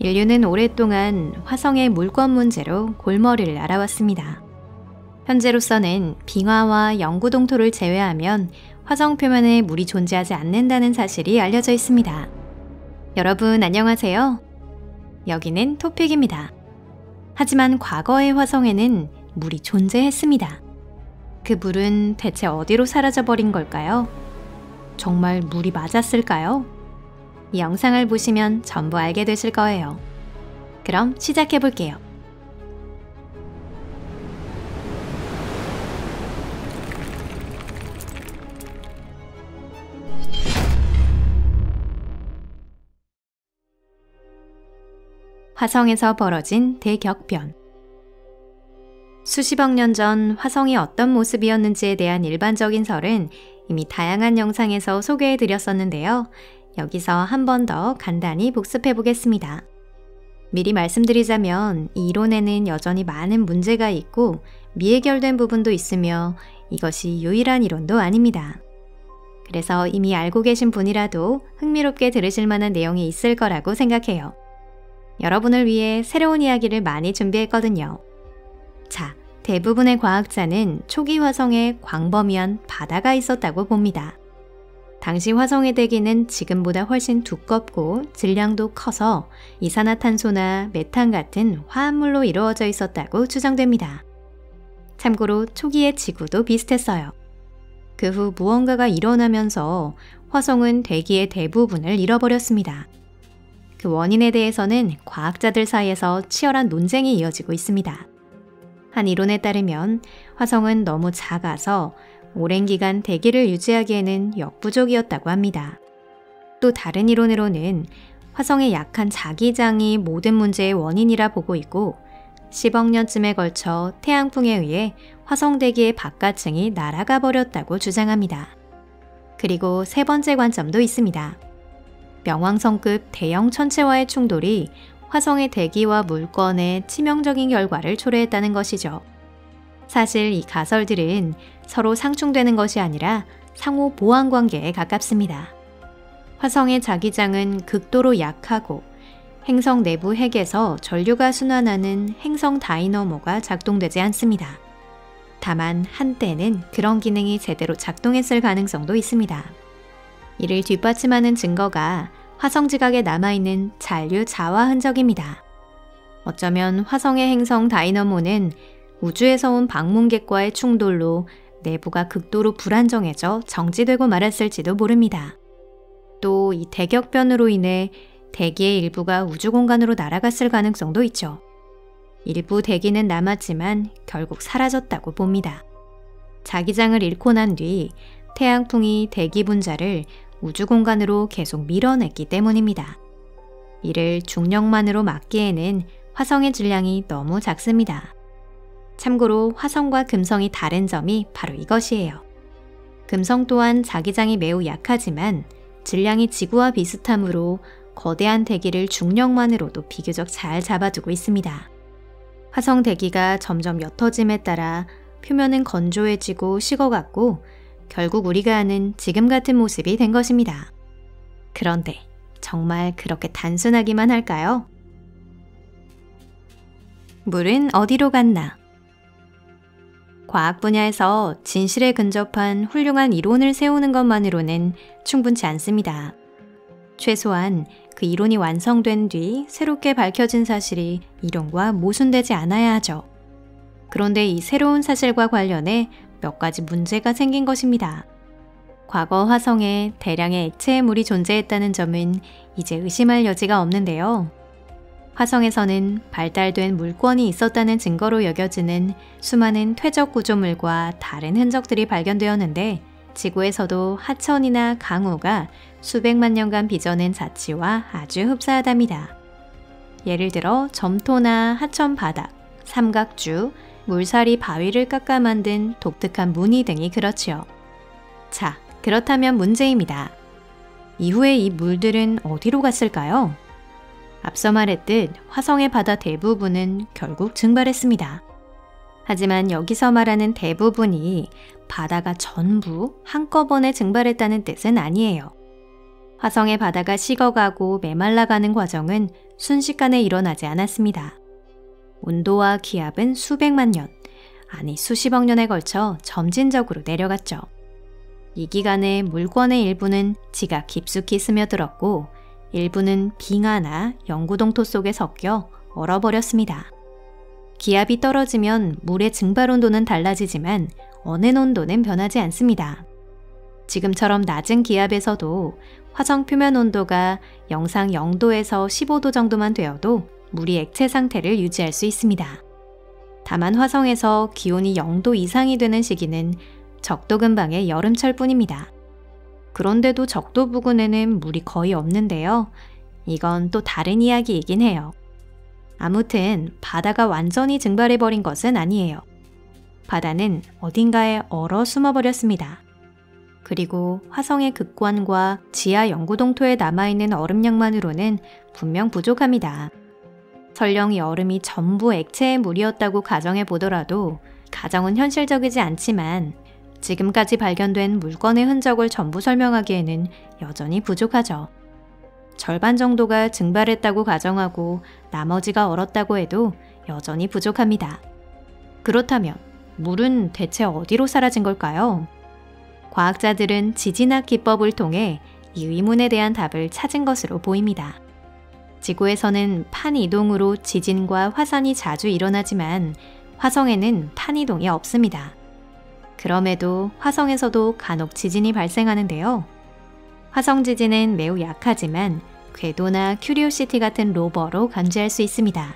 인류는 오랫동안 화성의 물권 문제로 골머리를 앓아왔습니다. 현재로서는 빙하와 영구 동토를 제외하면 화성 표면에 물이 존재하지 않는다는 사실이 알려져 있습니다. 여러분 안녕하세요. 여기는 토픽입니다. 하지만 과거의 화성에는 물이 존재했습니다. 그 물은 대체 어디로 사라져버린 걸까요? 정말 물이 맞았을까요? 이 영상을 보시면 전부 알게 되실 거예요. 그럼 시작해 볼게요. 화성에서 벌어진 대격변. 수십억 년 전 화성이 어떤 모습이었는지에 대한 일반적인 설은 이미 다양한 영상에서 소개해 드렸었는데요. 여기서 한 번 더 간단히 복습해 보겠습니다. 미리 말씀드리자면 이 이론에는 여전히 많은 문제가 있고 미해결된 부분도 있으며 이것이 유일한 이론도 아닙니다. 그래서 이미 알고 계신 분이라도 흥미롭게 들으실 만한 내용이 있을 거라고 생각해요. 여러분을 위해 새로운 이야기를 많이 준비했거든요. 자, 대부분의 과학자는 초기 화성에 광범위한 바다가 있었다고 봅니다. 당시 화성의 대기는 지금보다 훨씬 두껍고 질량도 커서 이산화탄소나 메탄 같은 화합물로 이루어져 있었다고 추정됩니다. 참고로 초기의 지구도 비슷했어요. 그 후 무언가가 일어나면서 화성은 대기의 대부분을 잃어버렸습니다. 그 원인에 대해서는 과학자들 사이에서 치열한 논쟁이 이어지고 있습니다. 한 이론에 따르면 화성은 너무 작아서 오랜 기간 대기를 유지하기에는 역부족이었다고 합니다. 또 다른 이론으로는 화성의 약한 자기장이 모든 문제의 원인이라 보고 있고 10억 년쯤에 걸쳐 태양풍에 의해 화성 대기의 바깥층이 날아가 버렸다고 주장합니다. 그리고 세 번째 관점도 있습니다. 명왕성급 대형 천체와의 충돌이 화성의 대기와 물권에 치명적인 결과를 초래했다는 것이죠. 사실 이 가설들은 서로 상충되는 것이 아니라 상호 보완 관계에 가깝습니다. 화성의 자기장은 극도로 약하고 행성 내부 핵에서 전류가 순환하는 행성 다이너모가 작동되지 않습니다. 다만 한때는 그런 기능이 제대로 작동했을 가능성도 있습니다. 이를 뒷받침하는 증거가 화성 지각에 남아있는 잔류 자화 흔적입니다. 어쩌면 화성의 행성 다이너모는 우주에서 온 방문객과의 충돌로 내부가 극도로 불안정해져 정지되고 말았을지도 모릅니다. 또 이 대격변으로 인해 대기의 일부가 우주 공간으로 날아갔을 가능성도 있죠. 일부 대기는 남았지만 결국 사라졌다고 봅니다. 자기장을 잃고 난 뒤 태양풍이 대기 분자를 우주 공간으로 계속 밀어냈기 때문입니다. 이를 중력만으로 막기에는 화성의 질량이 너무 작습니다. 참고로 화성과 금성이 다른 점이 바로 이것이에요. 금성 또한 자기장이 매우 약하지만 질량이 지구와 비슷하므로 거대한 대기를 중력만으로도 비교적 잘 잡아두고 있습니다. 화성 대기가 점점 옅어짐에 따라 표면은 건조해지고 식어갔고 결국 우리가 아는 지금 같은 모습이 된 것입니다. 그런데 정말 그렇게 단순하기만 할까요? 물은 어디로 갔나? 과학 분야에서 진실에 근접한 훌륭한 이론을 세우는 것만으로는 충분치 않습니다. 최소한 그 이론이 완성된 뒤 새롭게 밝혀진 사실이 이론과 모순되지 않아야 하죠. 그런데 이 새로운 사실과 관련해 몇 가지 문제가 생긴 것입니다. 과거 화성에 대량의 액체의 물이 존재했다는 점은 이제 의심할 여지가 없는데요. 화성에서는 발달된 물권이 있었다는 증거로 여겨지는 수많은 퇴적 구조물과 다른 흔적들이 발견되었는데 지구에서도 하천이나 강우가 수백만 년간 빚어낸 자취와 아주 흡사하답니다. 예를 들어 점토나 하천 바닥, 삼각주, 물살이 바위를 깎아 만든 독특한 무늬 등이 그렇지요. 자, 그렇다면 문제입니다. 이후에 이 물들은 어디로 갔을까요? 앞서 말했듯 화성의 바다 대부분은 결국 증발했습니다. 하지만 여기서 말하는 대부분이 바다가 전부 한꺼번에 증발했다는 뜻은 아니에요. 화성의 바다가 식어가고 메말라가는 과정은 순식간에 일어나지 않았습니다. 온도와 기압은 수백만 년, 아니 수십억 년에 걸쳐 점진적으로 내려갔죠. 이 기간에 물권의 일부는 지가 깊숙이 스며들었고 일부는 빙하나 영구동토 속에 섞여 얼어버렸습니다. 기압이 떨어지면 물의 증발 온도는 달라지지만 어는 온도는 변하지 않습니다. 지금처럼 낮은 기압에서도 화성 표면 온도가 영상 0도에서 15도 정도만 되어도 물이 액체 상태를 유지할 수 있습니다. 다만 화성에서 기온이 0도 이상이 되는 시기는 적도 근방의 여름철 뿐입니다. 그런데도 적도 부근에는 물이 거의 없는데요. 이건 또 다른 이야기이긴 해요. 아무튼 바다가 완전히 증발해버린 것은 아니에요. 바다는 어딘가에 얼어 숨어버렸습니다. 그리고 화성의 극관과 지하 영구동토에 남아있는 얼음량만으로는 분명 부족합니다. 설령 이 얼음이 전부 액체의 물이었다고 가정해 보더라도 가정은 현실적이지 않지만 지금까지 발견된 물권의 흔적을 전부 설명하기에는 여전히 부족하죠. 절반 정도가 증발했다고 가정하고 나머지가 얼었다고 해도 여전히 부족합니다. 그렇다면 물은 대체 어디로 사라진 걸까요? 과학자들은 지진학 기법을 통해 이 의문에 대한 답을 찾은 것으로 보입니다. 지구에서는 판이동으로 지진과 화산이 자주 일어나지만 화성에는 판이동이 없습니다. 그럼에도 화성에서도 간혹 지진이 발생하는데요. 화성 지진은 매우 약하지만 궤도나 큐리오시티 같은 로버로 감지할 수 있습니다.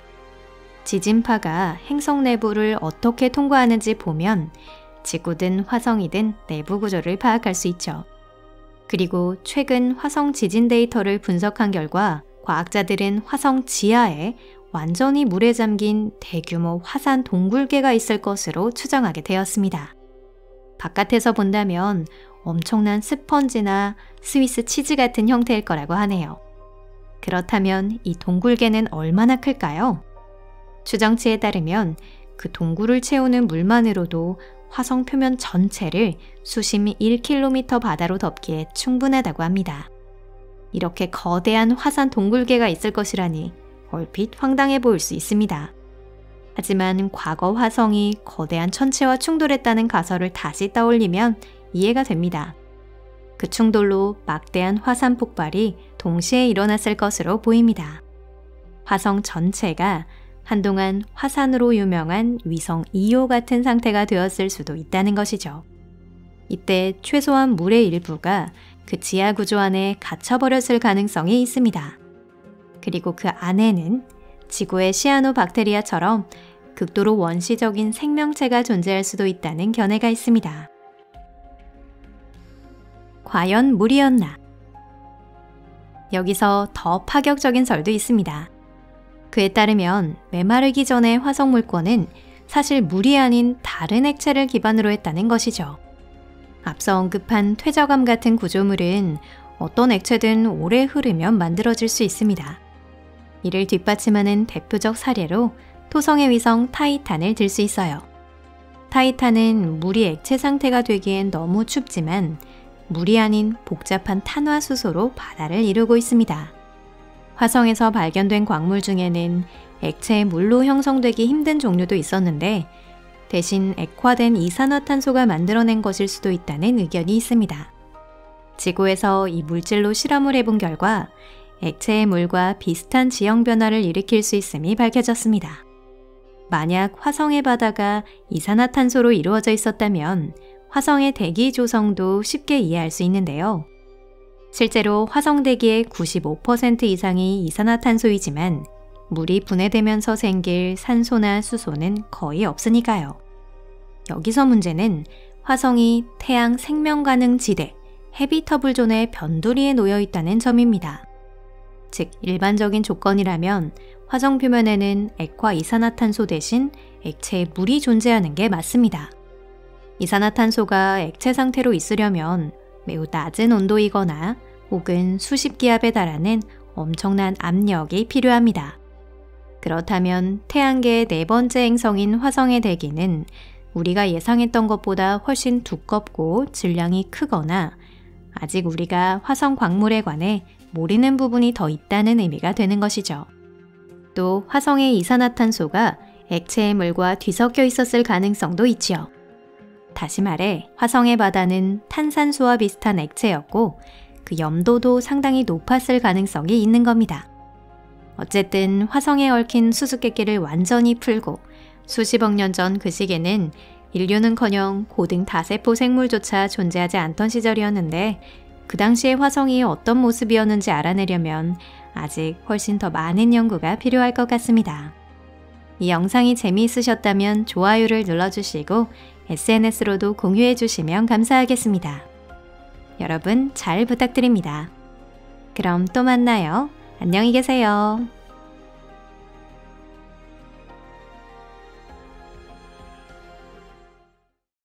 지진파가 행성 내부를 어떻게 통과하는지 보면 지구든 화성이든 내부 구조를 파악할 수 있죠. 그리고 최근 화성 지진 데이터를 분석한 결과 과학자들은 화성 지하에 완전히 물에 잠긴 대규모 화산 동굴계가 있을 것으로 추정하게 되었습니다. 바깥에서 본다면 엄청난 스펀지나 스위스 치즈 같은 형태일 거라고 하네요. 그렇다면 이 동굴계는 얼마나 클까요? 추정치에 따르면 그 동굴을 채우는 물만으로도 화성 표면 전체를 수심 1km 바다로 덮기에 충분하다고 합니다. 이렇게 거대한 화산 동굴계가 있을 것이라니 얼핏 황당해 보일 수 있습니다. 하지만 과거 화성이 거대한 천체와 충돌했다는 가설을 다시 떠올리면 이해가 됩니다. 그 충돌로 막대한 화산 폭발이 동시에 일어났을 것으로 보입니다. 화성 전체가 한동안 화산으로 유명한 위성 2호 같은 상태가 되었을 수도 있다는 것이죠. 이때 최소한 물의 일부가 그 지하 구조 안에 갇혀버렸을 가능성이 있습니다. 그리고 그 안에는 지구의 시아노박테리아처럼 극도로 원시적인 생명체가 존재할 수도 있다는 견해가 있습니다. 과연 물이었나? 여기서 더 파격적인 설도 있습니다. 그에 따르면 메마르기 전의 화성 물권은 사실 물이 아닌 다른 액체를 기반으로 했다는 것이죠. 앞서 언급한 퇴적암 같은 구조물은 어떤 액체든 오래 흐르면 만들어질 수 있습니다. 이를 뒷받침하는 대표적 사례로 토성의 위성 타이탄을 들 수 있어요. 타이탄은 물이 액체 상태가 되기엔 너무 춥지만 물이 아닌 복잡한 탄화수소로 바다를 이루고 있습니다. 화성에서 발견된 광물 중에는 액체의 물로 형성되기 힘든 종류도 있었는데 대신 액화된 이산화탄소가 만들어낸 것일 수도 있다는 의견이 있습니다. 지구에서 이 물질로 실험을 해본 결과 액체의 물과 비슷한 지형 변화를 일으킬 수 있음이 밝혀졌습니다. 만약 화성의 바다가 이산화탄소로 이루어져 있었다면 화성의 대기 조성도 쉽게 이해할 수 있는데요. 실제로 화성 대기의 95% 이상이 이산화탄소이지만 물이 분해되면서 생길 산소나 수소는 거의 없으니까요. 여기서 문제는 화성이 태양 생명 가능 지대, 헤비터블 존의 변두리에 놓여 있다는 점입니다. 즉, 일반적인 조건이라면 화성 표면에는 액화 이산화탄소 대신 액체의 물이 존재하는 게 맞습니다. 이산화탄소가 액체 상태로 있으려면 매우 낮은 온도이거나 혹은 수십 기압에 달하는 엄청난 압력이 필요합니다. 그렇다면 태양계의 네 번째 행성인 화성의 대기는 우리가 예상했던 것보다 훨씬 두껍고 질량이 크거나 아직 우리가 화성 광물에 관해 모르는 부분이 더 있다는 의미가 되는 것이죠. 또 화성의 이산화탄소가 액체의 물과 뒤섞여 있었을 가능성도 있지요. 다시 말해 화성의 바다는 탄산수와 비슷한 액체였고 그 염도도 상당히 높았을 가능성이 있는 겁니다. 어쨌든 화성에 얽힌 수수께끼를 완전히 풀고 수십억 년 전 그 시기에는 인류는커녕 고등 다세포 생물조차 존재하지 않던 시절이었는데 그 당시의 화성이 어떤 모습이었는지 알아내려면 아직 훨씬 더 많은 연구가 필요할 것 같습니다. 이 영상이 재미있으셨다면 좋아요를 눌러주시고 SNS로도 공유해 주시면 감사하겠습니다. 여러분 잘 부탁드립니다. 그럼 또 만나요. 안녕히 계세요.